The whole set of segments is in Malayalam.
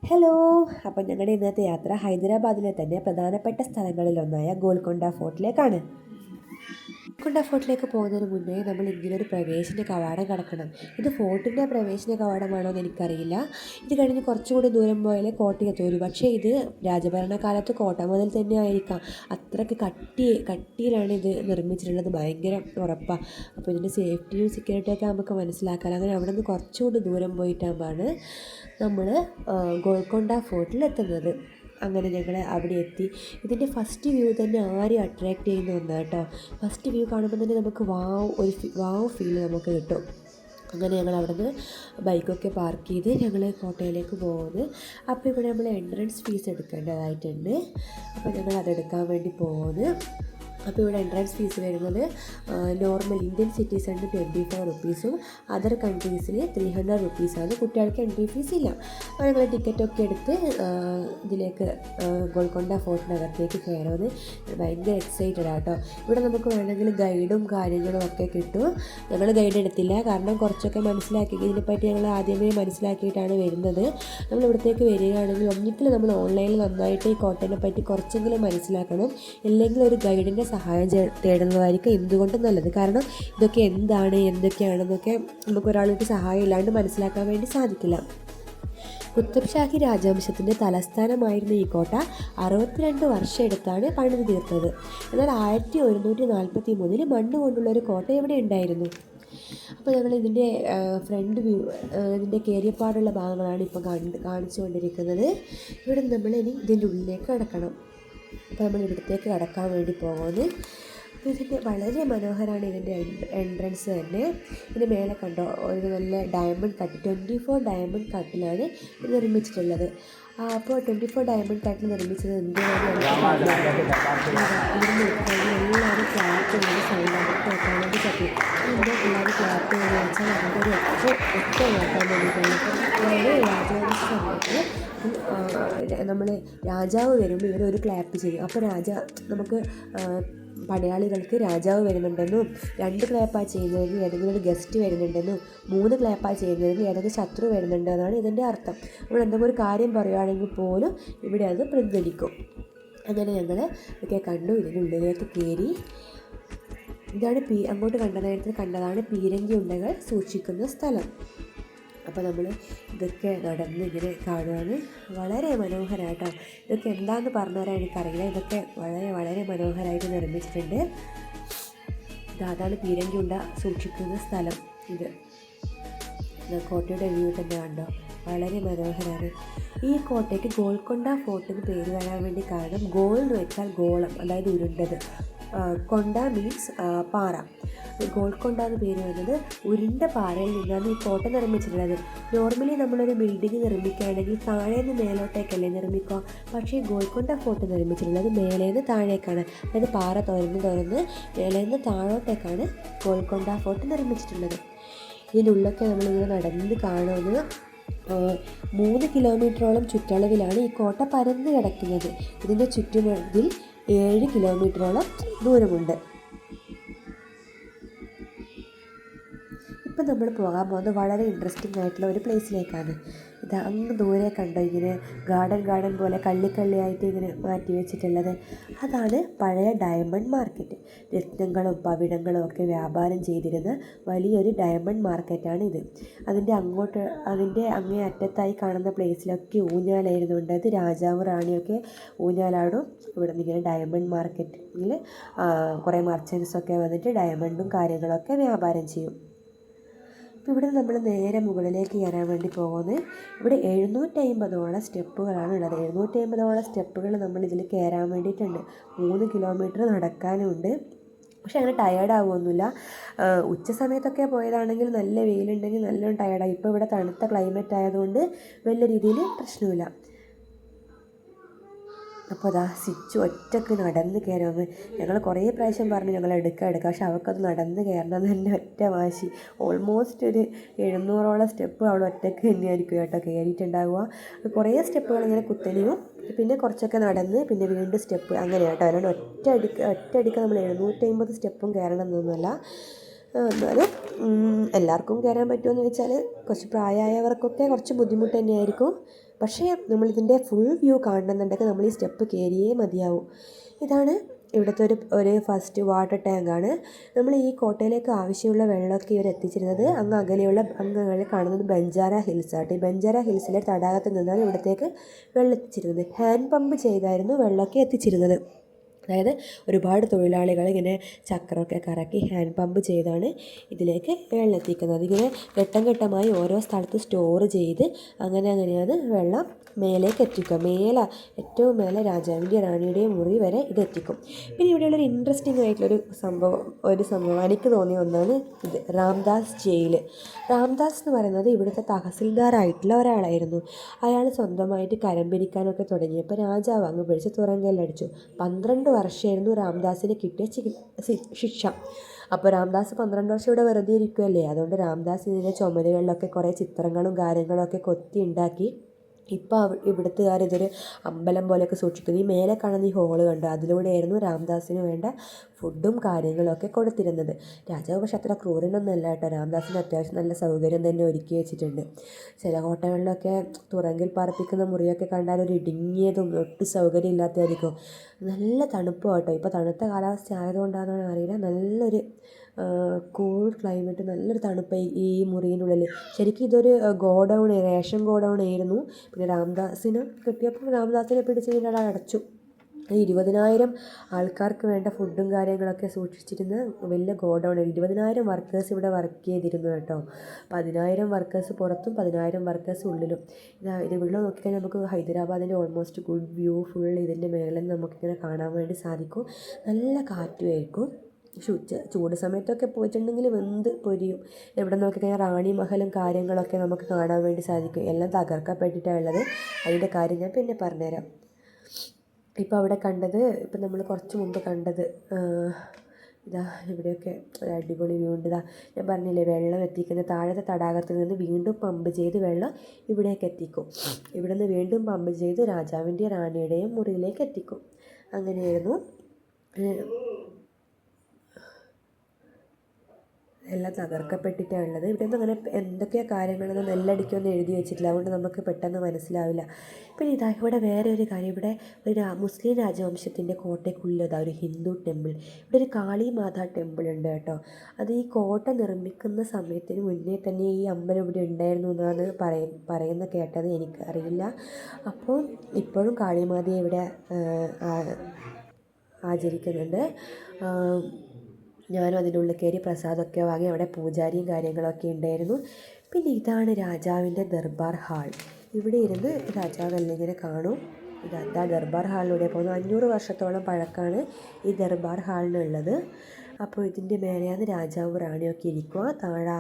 ഹലോ. അപ്പം ഞങ്ങളുടെ ഇന്നത്തെ യാത്ര ഹൈദരാബാദിലെ തന്നെ പ്രധാനപ്പെട്ട സ്ഥലങ്ങളിലൊന്നായ ഗോൽക്കൊണ്ട ഫോർട്ടിലേക്കാണ്. ഗോൽക്കൊണ്ട ഫോർട്ടിലേക്ക് പോകുന്നതിന് മുന്നേ നമ്മൾ ഇങ്ങനൊരു പ്രവേശന കവാടം കടക്കണം. ഇത് ഫോർട്ടിൻ്റെ പ്രവേശന കവാടമാണോ എന്ന് എനിക്കറിയില്ല. ഇത് കഴിഞ്ഞ് കുറച്ചുകൂടി ദൂരം പോയാലേ കോട്ടയെത്തൂ. പക്ഷേ ഇത് രാജഭരണകാലത്ത് കോട്ട മുതൽ തന്നെ ആയിരിക്കാം. അത്രയ്ക്ക് കട്ടിയിലാണ് ഇത് നിർമ്മിച്ചിട്ടുള്ളത്. ഭയങ്കര ഉറപ്പാണ്. അപ്പോൾ ഇതിൻ്റെ സേഫ്റ്റിയും സെക്യൂരിറ്റിയൊക്കെ നമുക്ക് മനസ്സിലാക്കാം. അങ്ങനെ അവിടെ നിന്ന് കുറച്ചുകൂടി ദൂരം പോയിട്ടാകുമ്പോഴാണ് നമ്മൾ ഗോൽക്കൊണ്ട ഫോർട്ടിലെത്തുന്നത്. അങ്ങനെ ഞങ്ങൾ അവിടെ എത്തി. ഇതിൻ്റെ ഫസ്റ്റ് വ്യൂ തന്നെ ആരെയും അട്രാക്റ്റ് ചെയ്യുന്ന ഒന്നാണ് കേട്ടോ. ഫസ്റ്റ് വ്യൂ കാണുമ്പോൾ തന്നെ നമുക്ക് വാവ് ഫീൽ നമുക്ക് കിട്ടും. അങ്ങനെ ഞങ്ങൾ അവിടെ നിന്ന് ബൈക്കൊക്കെ പാർക്ക് ചെയ്ത് ഞങ്ങൾ കോട്ടയിലേക്ക് പോകുന്നത്. അപ്പോൾ ഇവിടെ നമ്മൾ എൻട്രൻസ് ഫീസ് എടുക്കേണ്ടതായിട്ടുണ്ട്. അപ്പോൾ ഞങ്ങൾ അതെടുക്കാൻ വേണ്ടി പോകുന്നത്. അപ്പോൾ ഇവിടെ എൻട്രൻസ് ഫീസ് വരുന്നത് നോർമൽ ഇന്ത്യൻ സിറ്റിസണിന് 25 റുപ്പീസും അതർ കൺട്രീസിൽ 300 റുപ്പീസാണ്. കുട്ടികൾക്ക് എൻട്രി ഫീസ് ഇല്ല. അപ്പോൾ ഞങ്ങൾ ടിക്കറ്റൊക്കെ എടുത്ത് ഇതിലേക്ക് ഗോൽക്കൊണ്ട ഫോർട്ടിനകത്തേക്ക് കയറുന്നത് ഭയങ്കര എക്സൈറ്റഡ് ആട്ടോ. ഇവിടെ നമുക്ക് വേണമെങ്കിൽ ഗൈഡും കാര്യങ്ങളും ഒക്കെ കിട്ടും. ഞങ്ങൾ ഗൈഡ് എടുത്തില്ല, കാരണം കുറച്ചൊക്കെ ഇതിനെപ്പറ്റി ഞങ്ങൾ ആദ്യമേ മനസ്സിലാക്കിയിട്ടാണ് വരുന്നത്. നമ്മൾ ഇവിടത്തേക്ക് വരികയാണെങ്കിൽ ഒന്നിക്കൽ നമ്മൾ ഓൺലൈനിൽ നന്നായിട്ട് ഈ കോട്ടയെ പറ്റി കുറച്ചെങ്കിലും മനസ്സിലാക്കണം. ഇല്ലെങ്കിൽ ഒരു ഗൈഡിൻ്റെ സഹായം തേടുന്നതായിരിക്കും എന്തുകൊണ്ടും നല്ലത്. കാരണം ഇതൊക്കെ എന്തൊക്കെയാണെന്നൊക്കെ നമുക്കൊരാളുടെ സഹായം ഇല്ലാണ്ട് മനസ്സിലാക്കാൻ വേണ്ടി സാധിക്കില്ല. കുത്തബ് ഷാഹി രാജവംശത്തിൻ്റെ തലസ്ഥാനമായിരുന്ന ഈ കോട്ട 62 വർഷം എടുത്താണ് പണിത് തീർത്തത്. എന്നാൽ 1143 മണ്ണ് കൊണ്ടുള്ളൊരു കോട്ട ഇവിടെ ഉണ്ടായിരുന്നു. അപ്പോൾ ഞങ്ങൾ ഇതിൻ്റെ ഫ്രണ്ട് വ്യൂ, ഇതിൻ്റെ കയറിയപ്പാടുള്ള ഭാഗങ്ങളാണ് ഇപ്പോൾ കാണിച്ചുകൊണ്ടിരിക്കുന്നത്. ഇവിടെ നമ്മൾ ഇനി ഇതിൻ്റെ ഉള്ളിലേക്ക് കടക്കണം. അപ്പോൾ നമ്മൾ ഇവിടത്തേക്ക് കടക്കാൻ വേണ്ടി പോകുന്നത്. അപ്പോൾ ഇതിൻ്റെ വളരെ മനോഹരമാണ് ഇതിൻ്റെ എൻട്രൻസ് തന്നെ. ഇതിൻ്റെ മേലെ കണ്ടോ ഒരു നല്ല ഡയമണ്ട് കട്ട്, 24 ഡയമണ്ട് കട്ടിലാണ് ഇത് നിർമ്മിച്ചിട്ടുള്ളത്. അപ്പോൾ 24 ഡയമണ്ട് കട്ടിൽ നിർമ്മിച്ചത് എന്തുകൊണ്ടാണ് എല്ലാവരും ക്ലാപ്പ് ചെയ്യുന്ന സൗണ്ടാണ് കേൾക്കാൻ വേണ്ടി പറ്റും. ഇതിൻ്റെ എല്ലാവരും ക്ലാപ്പ് ചെയ്യുന്നത് വെച്ചാൽ നമുക്കൊരു ഒറ്റ കേൾക്കാൻ വേണ്ടിയിട്ടാണ്. വളരെ രാജവംശ സമയത്ത് നമ്മൾ രാജാവ് വരുമ്പോൾ ഇവരൊരു ക്ലാപ്പ് ചെയ്യും. അപ്പോൾ നമുക്ക് പടയാളികൾക്ക് രാജാവ് വരുന്നുണ്ടെന്നും, 2 ക്ലാപ്പാണ് ചെയ്യുന്നതെങ്കിൽ ഏതെങ്കിലും ഒരു ഗസ്റ്റ് വരുന്നുണ്ടെന്നും, 3 ക്ലാപ്പാണ് ചെയ്യുന്നതെങ്കിൽ ഏതെങ്കിലും ശത്രു വരുന്നുണ്ടെന്നാണ് ഇതിൻ്റെ അർത്ഥം. നമ്മൾ എന്തെങ്കിലും ഒരു കാര്യം പറയുകയാണെങ്കിൽ പോലും ഇവിടെ അത് പ്രതിധ്വനിക്കും. അങ്ങനെ ഞങ്ങൾ ഒക്കെ കണ്ടു. ഇതിൻ്റെ ഉള്ളിലേക്ക് കയറി. ഇതാണ് അങ്ങോട്ട് നേരത്തെ കണ്ടതാണ് പീരങ്കി ഉണ്ടകൾ സൂക്ഷിക്കുന്ന സ്ഥലം. അപ്പോൾ നമ്മൾ ഇതൊക്കെ നടന്ന് ഇങ്ങനെ കാണുകയാണ്. വളരെ മനോഹരമായിട്ടോ. ഇതൊക്കെ എന്താണെന്ന് പറഞ്ഞു തരാൻ എനിക്കറിയില്ല. ഇതൊക്കെ വളരെ വളരെ മനോഹരമായിട്ട് നിർമ്മിച്ചിട്ടുണ്ട്. അതാണ് പീരങ്കി ഉണ്ട സൂക്ഷിക്കുന്ന സ്ഥലം. ഇത് കോട്ടയുടെ വ്യൂ തന്നെ കണ്ടോ, വളരെ മനോഹരമാണ്. ഈ കോട്ടയ്ക്ക് ഗോൽക്കൊണ്ട ഫോർട്ട് എന്ന് പേര് വരാൻ വേണ്ടി കാരണം ഗോൾ എന്ന് വെച്ചാൽ ഗോളം, അതായത് ഉരുണ്ടത്. കൊണ്ട മീൻസ് പാറ. ഗോൽക്കൊണ്ട എന്ന് പേര് വരുന്നത് ഉരുണ്ട പാറയിൽ നിന്നാണ് ഈ കോട്ട നിർമ്മിച്ചിട്ടുള്ളത്. നോർമലി നമ്മളൊരു ബിൽഡിംഗ് നിർമ്മിക്കുകയാണെങ്കിൽ താഴേന്ന് മേലോട്ടേക്കല്ലേ നിർമ്മിക്കുക. പക്ഷേ ഗോൽക്കൊണ്ട ഫോർട്ട് നിർമ്മിച്ചിട്ടുള്ളത് മേലേന്ന് താഴേക്കാണ്. അതായത് പാറ തുറന്ന് മേലേന്ന് താഴോട്ടേക്കാണ് ഗോൽക്കൊണ്ട ഫോർട്ട് നിർമ്മിച്ചിട്ടുള്ളത്. ഇതിൻ്റെ ഉള്ളൊക്കെ നമ്മളിങ്ങനെ നടന്ന് കാണുന്നത്. 3 കിലോമീറ്ററോളം ചുറ്റളവിലാണ് ഈ കോട്ട പരന്ന് കിടക്കുന്നത്. ഇതിൻ്റെ ചുറ്റുമതിൽ 7 കിലോമീറ്ററോളം ദൂരമുണ്ട്. ഇപ്പം നമ്മൾ പോകാൻ പോകുന്നത് വളരെ ഇൻട്രസ്റ്റിംഗ് ആയിട്ടുള്ള ഒരു പ്ലേസിലേക്കാണ്. ഇത് അങ്ങ് ദൂരെ കണ്ടോ ഇങ്ങനെ ഗാർഡൻ പോലെ കള്ളിയായിട്ട് ഇങ്ങനെ മാറ്റി വെച്ചിട്ടുള്ളത്. അതാണ് പഴയ ഡയമണ്ട് മാർക്കറ്റ്. രത്നങ്ങളും പവിഴങ്ങളും ഒക്കെ വ്യാപാരം ചെയ്തിരുന്ന വലിയൊരു ഡയമണ്ട് മാർക്കറ്റാണ് ഇത്. അതിൻ്റെ അങ്ങേ അറ്റത്തായി കാണുന്ന പ്ലേസിലൊക്കെ ഊഞ്ഞാലായിരുന്നുണ്ട്. അത് രാജാവ് റാണിയൊക്കെ ഊഞ്ഞാലാടും. ഇവിടെ ഇങ്ങനെ ഡയമണ്ട് മാർക്കറ്റിൽ കുറേ മർച്ചൻസൊക്കെ വന്നിട്ട് ഡയമണ്ടും കാര്യങ്ങളൊക്കെ വ്യാപാരം ചെയ്യും. അപ്പോൾ ഇവിടെ നമ്മൾ നേരെ മുകളിലേക്ക് കയറാൻ വേണ്ടി പോകുന്നത്. ഇവിടെ 750ഓളം സ്റ്റെപ്പുകളാണ് ഉള്ളത്. 750ഓളം സ്റ്റെപ്പുകൾ നമ്മൾ ഇതിൽ കയറാൻ വേണ്ടിയിട്ടുണ്ട്. 3 കിലോമീറ്റർ നടക്കാനുണ്ട്. പക്ഷെ അങ്ങനെ ടയേർഡാവുമൊന്നുമില്ല. ഉച്ച സമയത്തൊക്കെ പോയതാണെങ്കിൽ നല്ല വെയിലുണ്ടെങ്കിൽ നല്ലോണം ടയേർഡായി. ഇപ്പോൾ ഇവിടെ തണുത്ത ക്ലൈമറ്റ് ആയതുകൊണ്ട് വലിയ രീതിയിൽ പ്രശ്നമില്ല. അപ്പോൾ അതാ സ്വിച്ച് ഒറ്റയ്ക്ക് നടന്ന് കയറുമെന്ന് ഞങ്ങൾ കുറേ പ്രാവശ്യം പറഞ്ഞു ഞങ്ങൾ എടുക്കാം. പക്ഷെ അവൾക്കത് നടന്ന് കയറണം തന്നെ ഒറ്റ വാശി. ഓൾമോസ്റ്റ് ഒരു 700ഓളം സ്റ്റെപ്പ് അവൾ ഒറ്റയ്ക്ക് തന്നെയായിരിക്കും കേട്ടോ കയറിയിട്ടുണ്ടാവുക. കുറേ സ്റ്റെപ്പുകൾ ഇങ്ങനെ കുത്തനെയും പിന്നെ കുറച്ചൊക്കെ നടന്ന് പിന്നെ വീണ്ടും സ്റ്റെപ്പ് അങ്ങനെ കേട്ടോ. അല്ലാണ്ട് ഒറ്റയടിക്ക് നമ്മൾ 750 സ്റ്റെപ്പും കയറണം എന്നൊന്നുമല്ല. എന്നാലും എല്ലാവർക്കും കയറാൻ പറ്റുമെന്ന് വെച്ചാൽ കുറച്ച് പ്രായമായവർക്കൊക്കെ കുറച്ച് ബുദ്ധിമുട്ട് തന്നെയായിരിക്കും. പക്ഷേ നമ്മളിതിൻ്റെ ഫുൾ വ്യൂ കാണണമെന്നുണ്ടെങ്കിൽ നമ്മൾ ഈ സ്റ്റെപ്പ് കയറിയേ മതിയാവും. ഇതാണ് ഇവിടുത്തെ ഒരു ഫസ്റ്റ് വാട്ടർ ടാങ്കാണ്. നമ്മൾ ഈ കോട്ടയിലേക്ക് ആവശ്യമുള്ള വെള്ളമൊക്കെ ഇവർ എത്തിച്ചിരുന്നത് അങ്ങ് അകലെ കാണുന്നത് ബഞ്ചാര ഹിൽസാണ്. ഈ ബഞ്ചാര ഹിൽസിലെ തടാകത്തിൽ നിന്നാണ് ഇവിടത്തേക്ക് വെള്ളം എത്തിച്ചിരുന്നത്. ഹാൻഡ് പമ്പ് ചെയ്തായിരുന്നു വെള്ളമൊക്കെ എത്തിച്ചിരുന്നത്. അതായത് ഒരുപാട് തൊഴിലാളികൾ ഇങ്ങനെ ചക്രമൊക്കെ കറക്കി ഹാൻഡ് പമ്പ് ചെയ്താണ് ഇതിലേക്ക് വെള്ളം എത്തിക്കുന്നത്. ഇങ്ങനെ ഘട്ടം ഘട്ടമായി ഓരോ സ്ഥലത്ത് സ്റ്റോർ ചെയ്ത് അങ്ങനെയാണ് വെള്ളം മേലേക്ക് എത്തിക്കുക. ഏറ്റവും മേലെ രാജാവിൻ്റെയും റാണിയുടെയും മുറി വരെ ഇത് എത്തിക്കും. പിന്നെ ഇവിടെയുള്ളൊരു ഇൻട്രസ്റ്റിംഗ് ആയിട്ടുള്ളൊരു സംഭവം എനിക്ക് തോന്നിയ ഒന്നാണ് ഇത് രാംദാസ് ജയിൽ. രാംദാസ് എന്ന് പറയുന്നത് ഇവിടുത്തെ തഹസിൽദാറായിട്ടുള്ള ഒരാളായിരുന്നു. അയാൾ സ്വന്തമായിട്ട് കരം പിരിക്കാനൊക്കെ തുടങ്ങിയപ്പോൾ രാജാവ് അങ്ങ് പിടിച്ച് തുറങ്കല്ലടിച്ചു. 12 വർഷമായിരുന്നു രാംദാസിന് കിട്ടിയ ശിക്ഷ. അപ്പോൾ രാംദാസ് 12 വർഷം ഇവിടെ വെറുതെ ഇരിക്കുമല്ലേ, അതുകൊണ്ട് രാംദാസ് ഇതിൻ്റെ ചുമരുകളിലൊക്കെ കുറേ ചിത്രങ്ങളും കാര്യങ്ങളൊക്കെ കൊത്തി ഉണ്ടാക്കി ഇപ്പോൾ ഇവിടുത്തുകാർ ഇതൊരു അമ്പലം പോലെയൊക്കെ സൂക്ഷിക്കുന്നു. ഈ മേലെ കാണുന്ന ഈ ഹോള് കണ്ട് അതിലൂടെയായിരുന്നു രാംദാസിന് വേണ്ട ഫുഡും കാര്യങ്ങളൊക്കെ കൊടുത്തിരുന്നത്. രാജാവ് പക്ഷെ അത്ര ക്രൂരനൊന്നുമല്ല കേട്ടോ. രാംദാസിന് അത്യാവശ്യം നല്ല സൗകര്യം തന്നെ ഒരുക്കി വെച്ചിട്ടുണ്ട്. ചില ഹോട്ടലുകളിലൊക്കെ തുറങ്കിൽ പാർപ്പിക്കുന്ന മുറിയൊക്കെ കണ്ടാൽ ഒരു ഇടുങ്ങിയതും ഒട്ടും സൗകര്യം ഇല്ലാത്തതായിരിക്കും. നല്ല തണുപ്പും കേട്ടോ. ഇപ്പോൾ തണുത്ത കാലാവസ്ഥ ആയതുകൊണ്ടാണെന്ന് അറിയില്ല, നല്ലൊരു കൂൾ ക്ലൈമറ്റ്, നല്ലൊരു തണുപ്പ് ഈ മുറിയിനുള്ളിൽ. ശരിക്കും ഇതൊരു റേഷൻ ഗോഡൗൺ ആയിരുന്നു. പിന്നെ രാംദാസിന് കിട്ടിയപ്പോൾ രാംദാസിനെ പിടിച്ച് ഇതിൻ്റെ അടച്ചു. 20,000 ആൾക്കാർക്ക് വേണ്ട ഫുഡും കാര്യങ്ങളൊക്കെ സൂക്ഷിച്ചിരുന്ന വലിയ ഗോഡൗൺ. 20,000 വർക്കേഴ്സ് ഇവിടെ വർക്ക് ചെയ്തിരുന്നു കേട്ടോ. 10,000 വർക്കേഴ്സ് പുറത്തും 10,000 വർക്കേഴ്സ് ഉള്ളിലും. ഇത് ഇവിടെ നോക്കിക്കഴിഞ്ഞാൽ നമുക്ക് ഹൈദരാബാദിൻ്റെ ഓൾമോസ്റ്റ് ഗുഡ് വ്യൂ ഫുൾ ഇതിൻ്റെ മേളിൽ നമുക്കിങ്ങനെ കാണാൻ വേണ്ടി സാധിക്കും. നല്ല കാറ്റുമായിരിക്കും. ചൂട് സമയത്തൊക്കെ പോയിട്ടുണ്ടെങ്കിൽ വെന്ത് പൊരിയും. ഇവിടെ നോക്കിക്കഴിഞ്ഞാൽ റാണി മഹലും കാര്യങ്ങളൊക്കെ നമുക്ക് കാണാൻ വേണ്ടി സാധിക്കും. എല്ലാം തകർക്കപ്പെട്ടിട്ടാണുള്ളത്. അതിൻ്റെ കാര്യം ഞാൻ പിന്നെ പറഞ്ഞുതരാം. ഇപ്പോൾ അവിടെ ഇപ്പം നമ്മൾ കുറച്ച് മുമ്പ് കണ്ടത് ഇതാ ഇവിടെയൊക്കെ അടിപൊളി വ്യൂ ഉണ്ട്. ഞാൻ പറഞ്ഞില്ലേ, വെള്ളം എത്തിക്കുന്ന താഴത്തെ തടാകത്തിൽ നിന്ന് വീണ്ടും പമ്പ് ചെയ്ത് വെള്ളം ഇവിടേക്ക് എത്തിക്കും. ഇവിടെ നിന്ന് വീണ്ടും പമ്പ് ചെയ്ത് രാജാവിൻ്റെയും റാണിയുടെയും മുറിയിലേക്ക് എത്തിക്കും. അങ്ങനെയായിരുന്നു. എല്ലാം തകർക്കപ്പെട്ടിട്ടാണ് ഉള്ളത്. ഇവിടെ ഒന്നും അങ്ങനെ എന്തൊക്കെയോ കാര്യങ്ങളൊന്നും നെല്ലടിക്കൊന്നും എഴുതി വെച്ചിട്ടില്ല, അതുകൊണ്ട് നമുക്ക് പെട്ടെന്ന് മനസ്സിലാവില്ല. പിന്നെ ഇവിടെ വേറെ ഒരു കാര്യം, ഇവിടെ ഒരു മുസ്ലിം രാജവംശത്തിൻ്റെ കോട്ടയ്ക്കുള്ളിൽ ഒരു ഹിന്ദു ടെമ്പിൾ, ഇവിടെ ഒരു കാളി മാതാ ടെമ്പിൾ ഉണ്ട് കേട്ടോ. അത് ഈ കോട്ട നിർമ്മിക്കുന്ന സമയത്തിന് മുന്നേ തന്നെ ഈ അമ്പലം ഇവിടെ ഉണ്ടായിരുന്നു എന്നാണ് പറയുന്ന കേട്ടത്, എനിക്ക് അറിയില്ല. അപ്പോൾ ഇപ്പോഴും കാളിമാതയെ ഇവിടെ ആചരിക്കുന്നുണ്ട്. ഞാനും അതിൻ്റെ ഉള്ളിൽ കയറി പ്രസാദമൊക്കെ വാങ്ങി. അവിടെ പൂജാരിയും കാര്യങ്ങളൊക്കെ ഉണ്ടായിരുന്നു. പിന്നെ ഇതാണ് രാജാവിൻ്റെ ദർബാർ ഹാൾ. ഇവിടെ ഇരുന്ന് രാജാവെല്ലാം ഇങ്ങനെ കാണും. ഇതാ ദർബാർ ഹാളിലൂടെ പോകുന്നു. 500 വർഷത്തോളം പഴക്കമാണ് ഈ ദർബാർ ഹാളിനുള്ളത്. അപ്പോൾ ഇതിൻ്റെ മേലെയാണ് രാജാവും റാണിയൊക്കെ ഇരിക്കുക. താഴെ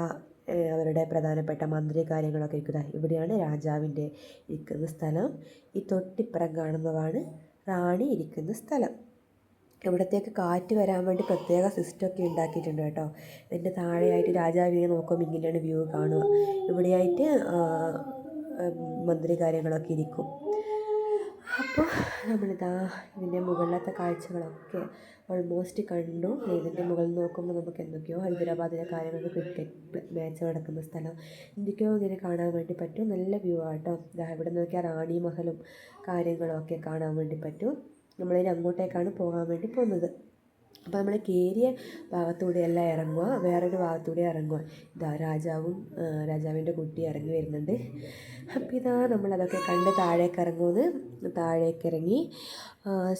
അവരുടെ പ്രധാനപ്പെട്ട മന്ത്രി കാര്യങ്ങളൊക്കെ ഇരിക്കുക. ഇവിടെയാണ് രാജാവിൻ്റെ ഇരിക്കുന്ന സ്ഥലം. ഈ തൊട്ടിപ്പുറം കാണുന്നതാണ് റാണി ഇരിക്കുന്ന സ്ഥലം. ഇവിടത്തേക്ക് കാറ്റ് വരാൻ വേണ്ടി പ്രത്യേക സിസ്റ്റമൊക്കെ ഉണ്ടാക്കിയിട്ടുണ്ട് കേട്ടോ. ഇതിൻ്റെ താഴെയായിട്ട് രാജാവിനെ നോക്കുമ്പോൾ ഇങ്ങനെയാണ് വ്യൂ കാണുക. ഇവിടെയായിട്ട് മന്ത്രി കാര്യങ്ങളൊക്കെ ഇരിക്കും. അപ്പോൾ നമ്മളിതാ ഇതിൻ്റെ മുകളിലത്തെ കാഴ്ചകളൊക്കെ ഓൾമോസ്റ്റ് കണ്ടു. ഇതിൻ്റെ മുകളിൽ നോക്കുമ്പോൾ നമുക്ക് എന്തൊക്കെയോ ഹൈദരാബാദിലെ കാര്യങ്ങൾ, ക്രിക്കറ്റ് മാച്ച് നടക്കുന്ന സ്ഥലം എന്തൊക്കെയോ ഇങ്ങനെ കാണാൻ വേണ്ടി പറ്റും. നല്ല വ്യൂ ആട്ടോ. ഇവിടെ നോക്കിയാൽ റാണി മഹലും കാര്യങ്ങളൊക്കെ കാണാൻ വേണ്ടി പറ്റും. നമ്മളിനി അങ്ങോട്ടേക്കാണ് പോകാൻ വേണ്ടി പോകുന്നത്. അപ്പോൾ നമ്മൾ കയറിയ ഭാഗത്തൂടെയല്ല ഇറങ്ങുക, വേറൊരു ഭാഗത്തൂടെ ഇറങ്ങുക. ഇതാ രാജാവിൻ്റെ കുട്ടി ഇറങ്ങി വരുന്നുണ്ട്. അപ്പോൾ ഇതാ നമ്മളതൊക്കെ കണ്ട് താഴേക്ക് ഇറങ്ങി.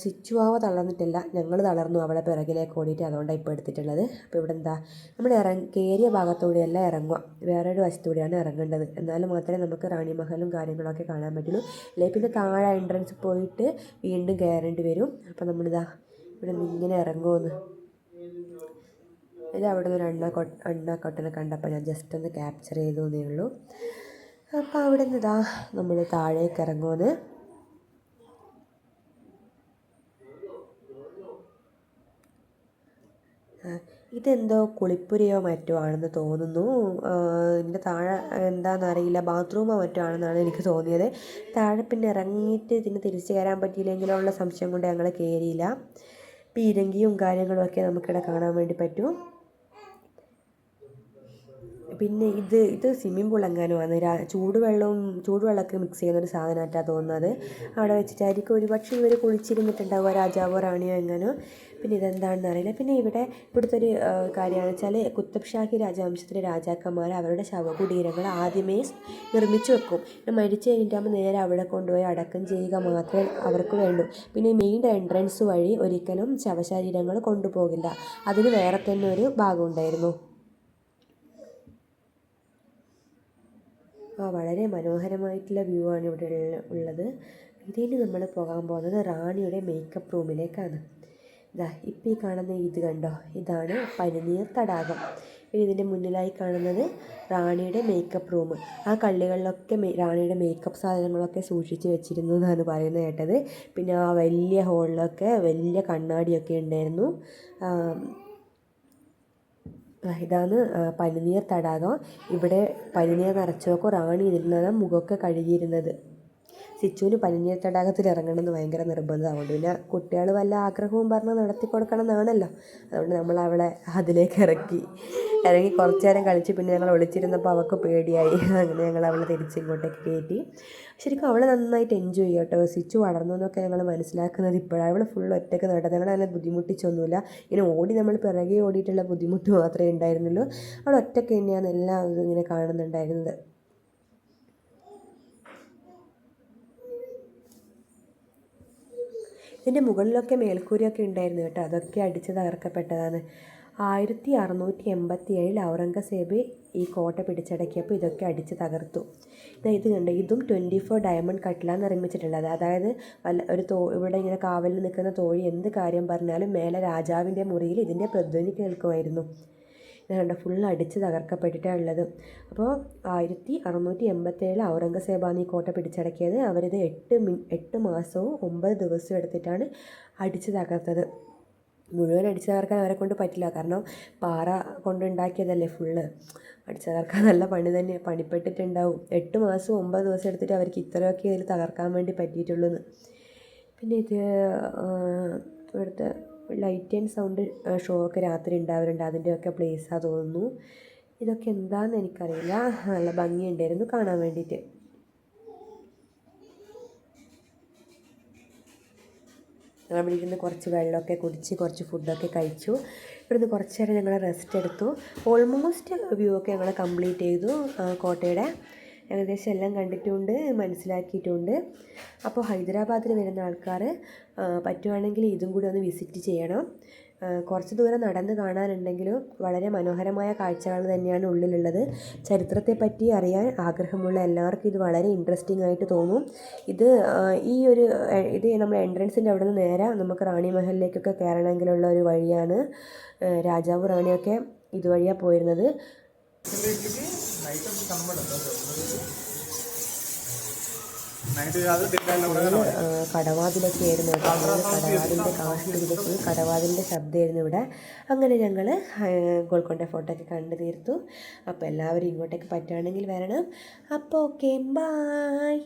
സിച്ചുവാവ തളർന്നിട്ടില്ല, ഞങ്ങൾ തളർന്നു അവളെ പിറകിലേക്ക് ഓടിയിട്ട്, അതുകൊണ്ടാണ് ഇപ്പോൾ എടുത്തിട്ടുള്ളത്. അപ്പോൾ ഇവിടെ നമ്മൾ കയറിയ ഭാഗത്തൂടെയല്ല ഇറങ്ങുക, വേറൊരു വശത്തൂടെയാണ് ഇറങ്ങേണ്ടത്. എന്നാലും മാത്രമേ നമുക്ക് റാണി മഹലും കാര്യങ്ങളൊക്കെ കാണാൻ പറ്റുള്ളൂ. അല്ലെങ്കിൽ പിന്നെ താഴെ എൻട്രൻസ് പോയിട്ട് വീണ്ടും കയറേണ്ടി വരും. അപ്പോൾ നമ്മളിതാ ഇവിടെ നിന്ന് ഇങ്ങനെ ഇറങ്ങുമെന്ന്. ഇത് അവിടെ നിന്ന് ഒരു അണ്ണാക്കൊട്ടനെ കണ്ടപ്പോൾ ഞാൻ ജസ്റ്റ് ഒന്ന് ക്യാപ്ചർ ചെയ്തു എന്നേ ഉള്ളൂ. അപ്പോൾ അവിടെ നിന്ന് നമ്മൾ താഴേക്ക് ഇറങ്ങുമെന്ന്. ഇതെന്തോ കുളിപ്പുരയോ മറ്റോ ആണെന്ന് തോന്നുന്നു. ഇതിൻ്റെ താഴെ എന്താണെന്നറിയില്ല, ബാത്റൂമോ മറ്റോ ആണെന്നാണ് എനിക്ക് തോന്നിയത്. താഴെ പിന്നെ ഇറങ്ങിയിട്ട് ഇതിന് തിരിച്ചു കയറാൻ പറ്റിയില്ലെങ്കിലോ ഉള്ള സംശയം കൊണ്ട് ഞങ്ങൾ കയറിയില്ല. പീരങ്കിയും കാര്യങ്ങളുമൊക്കെ നമുക്കിവിടെ കാണാൻ വേണ്ടി പറ്റും. പിന്നെ ഇത് സ്വിമ്മിംഗ് പൂൾ എങ്ങാനുമാണ് ചൂടുവെള്ളമൊക്കെ മിക്സ് ചെയ്യുന്ന ഒരു സാധനമായിട്ടാണ് തോന്നുന്നത്. അവിടെ വെച്ചിട്ടായിരിക്കും ഒരുപക്ഷെ ഇവർ കുളിച്ചിരുന്നിട്ടുണ്ടാവുക, രാജാവോ റാണിയോ എങ്ങാനോ. പിന്നെ ഇതെന്താണെന്ന് അറിയില്ല. പിന്നെ ഇവിടുത്തെ ഒരു കാര്യമാണെന്ന് വെച്ചാൽ കുത്തബ് ഷാഹി രാജവംശത്തിലെ രാജാക്കന്മാർ അവരുടെ ശവകുടീരങ്ങൾ ആദ്യമേ നിർമ്മിച്ചു വെക്കും. മരിച്ചു കഴിഞ്ഞിട്ടാകുമ്പോൾ നേരെ അവിടെ കൊണ്ടുപോയി അടക്കം ചെയ്യുക മാത്രമേ അവർക്ക് വേണ്ടൂ. പിന്നെ മെയിൻ എൻട്രൻസ് വഴി ഒരിക്കലും ശവശരീരങ്ങൾ കൊണ്ടുപോകില്ല. അതിന് വേറെ തന്നെ ഒരു ഭാഗം ഉണ്ടായിരുന്നു. വളരെ മനോഹരമായിട്ടുള്ള വ്യൂ ആണ് ഇവിടെ ഉള്ളത്. ഇതിന് നമ്മൾ പോകാൻ പോകുന്നത് റാണിയുടെ മേക്കപ്പ് റൂമിലേക്കാണ്. ഇപ്പോൾ ഈ കാണുന്ന ഇത് കണ്ടോ, ഇതാണ് പനിനീർ തടാകം. പിന്നെ ഇതിൻ്റെ മുന്നിലായി കാണുന്നത് റാണിയുടെ മേക്കപ്പ് റൂം. ആ കള്ളികളിലൊക്കെ റാണിയുടെ മേക്കപ്പ് സാധനങ്ങളൊക്കെ സൂക്ഷിച്ച് വെച്ചിരുന്നു എന്നാണ് പറയുന്നത് കേട്ടത്. പിന്നെ ആ വലിയ ഹോളിലൊക്കെ വലിയ കണ്ണാടിയൊക്കെ ഉണ്ടായിരുന്നു. ഇതാണ് പനിനീർ തടാകം. ഇവിടെ പനിനീർ നിറച്ചൊക്കെ റാണി ഇരുന്നാണ് മുഖമൊക്കെ കഴുകിയിരുന്നത്. സിച്ചുവിന് പനിനീർ തടാകത്തിൽ ഇറങ്ങണമെന്ന് ഭയങ്കര നിർബന്ധമാവുണ്ട്. പിന്നെ കുട്ടികൾ വല്ല ആഗ്രഹവും പറഞ്ഞ് നടത്തി കൊടുക്കണം എന്നാണല്ലോ. അതുകൊണ്ട് നമ്മൾ അവളെ അതിലേക്ക് ഇറങ്ങി കുറച്ച് നേരം കളിച്ച് പിന്നെ ഞങ്ങൾ ഒളിച്ചിരുന്നപ്പോൾ അവൾക്ക് പേടിയായി. അങ്ങനെ ഞങ്ങൾ അവളെ തിരിച്ചിങ്ങോട്ടേക്ക് കയറ്റി. ശരിക്കും അവൾ നന്നായിട്ട് എൻജോയ് ചെയ്യും കേട്ടോ. സിച്ചു വളർന്നു എന്നൊക്കെ ഞങ്ങൾ മനസ്സിലാക്കുന്നത് ഇപ്പോഴാണ്. അവൾ ഫുൾ ഒറ്റയ്ക്ക് നടന്നത്. ഞങ്ങൾ അതിനെ ബുദ്ധിമുട്ടിച്ചൊന്നുമില്ല. ഇങ്ങനെ നമ്മൾ പിറകെ ഓടിയിട്ടുള്ള ബുദ്ധിമുട്ട് മാത്രമേ ഉണ്ടായിരുന്നുള്ളൂ. അവൾ ഒറ്റയ്ക്ക് തന്നെയാണ് എല്ലാം ഇങ്ങനെ കാണുന്നുണ്ടായിരുന്നത്. ഇതിൻ്റെ മുകളിലൊക്കെ മേൽക്കൂരയൊക്കെ ഉണ്ടായിരുന്നു കേട്ടോ. അതൊക്കെ അടിച്ച് തകർക്കപ്പെട്ടതാണ്. 1687 ഔറംഗസേബ് ഈ കോട്ട പിടിച്ചടക്കിയപ്പോൾ ഇതൊക്കെ അടിച്ച് തകർത്തു. ഇത് കണ്ട്, ഇതും 24 ഡയമണ്ട് കട്ടിലാണ് നിർമ്മിച്ചിട്ടുള്ളത്. അതായത് ഇവിടെ ഇങ്ങനെ കാവലിൽ നിൽക്കുന്ന തോഴി എന്ത് കാര്യം പറഞ്ഞാലും മേലെ രാജാവിൻ്റെ മുറിയിൽ ഇതിൻ്റെ പ്രതിധ്വനി കേൾക്കുമായിരുന്നു. ഇതുകൊണ്ട് ഫുൾ അടിച്ച് തകർക്കപ്പെട്ടിട്ടാണ് ഉള്ളത്. അപ്പോൾ 1687 ഔറംഗസേബാണ് ഈ കോട്ട പിടിച്ചടക്കിയത്. അവരിത് 8 മാസവും 9 ദിവസവും എടുത്തിട്ടാണ് അടിച്ച് തകർത്തത്. മുഴുവൻ അടിച്ച് തകർക്കാൻ അവരെ കൊണ്ട് പറ്റില്ല. കാരണം പാറ കൊണ്ടുണ്ടാക്കിയതല്ലേ ഫുള്ള്. അടിച്ച് തകർക്കാൻ നല്ല പണിപ്പെട്ടിട്ടുണ്ടാവും. 8 മാസവും 9 ദിവസം എടുത്തിട്ട് അവർക്ക് ഇത്രയൊക്കെ ഇതിൽ തകർക്കാൻ വേണ്ടി പറ്റിയിട്ടുള്ളൂ. പിന്നെ ഇവിടുത്തെ ലൈറ്റ് ആൻഡ് സൗണ്ട് ഷോ ഒക്കെ രാത്രി ഉണ്ടാവാറുണ്ട്. അതിൻ്റെയൊക്കെ പ്ലേസാണ് തോന്നുന്നു. ഇതൊക്കെ എന്താണെന്ന് എനിക്കറിയില്ല. നല്ല ഭംഗിയുണ്ടായിരുന്നു കാണാൻ വേണ്ടിയിട്ട്. അവിടെ ഇരുന്ന് കുറച്ച് വെള്ളമൊക്കെ കുടിച്ച് കുറച്ച് ഫുഡൊക്കെ കഴിച്ചു. ഇവിടുന്ന് കുറച്ച് നേരം ഞങ്ങൾ റെസ്റ്റ് എടുത്തു. ഓൾമോസ്റ്റ് വ്യൂ ഒക്കെ ഞങ്ങൾ കംപ്ലീറ്റ് ചെയ്തു. കോട്ടയുടെ ഏകദേശം എല്ലാം കണ്ടിട്ടുണ്ട്, മനസ്സിലാക്കിയിട്ടുണ്ട്. അപ്പോൾ ഹൈദരാബാദിൽ വരുന്ന ആൾക്കാർ പറ്റുവാണെങ്കിൽ ഇതും കൂടി ഒന്ന് വിസിറ്റ് ചെയ്യണം. കുറച്ച് ദൂരം നടന്ന് കാണാനുണ്ടെങ്കിലും വളരെ മനോഹരമായ കാഴ്ചകൾ തന്നെയാണ് ഉള്ളിലുള്ളത്. ചരിത്രത്തെപ്പറ്റി അറിയാൻ ആഗ്രഹമുള്ള എല്ലാവർക്കും ഇത് വളരെ ഇൻട്രസ്റ്റിംഗ് ആയിട്ട് തോന്നും. ഇത് നമ്മുടെ എൻട്രൻസിൻ്റെ അവിടെ നിന്ന് നേരെ നമുക്ക് റാണി മഹലിലേക്കൊക്കെ കയറണമെങ്കിലുള്ള ഒരു വഴിയാണ്. രാജാവ് റാണിയൊക്കെ ഇതുവഴിയാണ് പോയിരുന്നത്. കടവാതിലൊക്കെ ആയിരുന്നു കടവാതിലിൻ്റെ കാഷ്ടിയിലേക്ക് കടവാതിലിൻ്റെ ശബ്ദമായിരുന്നു ഇവിടെ. അങ്ങനെ ഞങ്ങൾ ഗോൽക്കൊണ്ട ഫോട്ടോ ഒക്കെ കണ്ടു തീർത്തു. അപ്പോൾ എല്ലാവരും ഇങ്ങോട്ടേക്ക് പറ്റുകയാണെങ്കിൽ വരണം. അപ്പോൾ ഓക്കെ, ബായ്.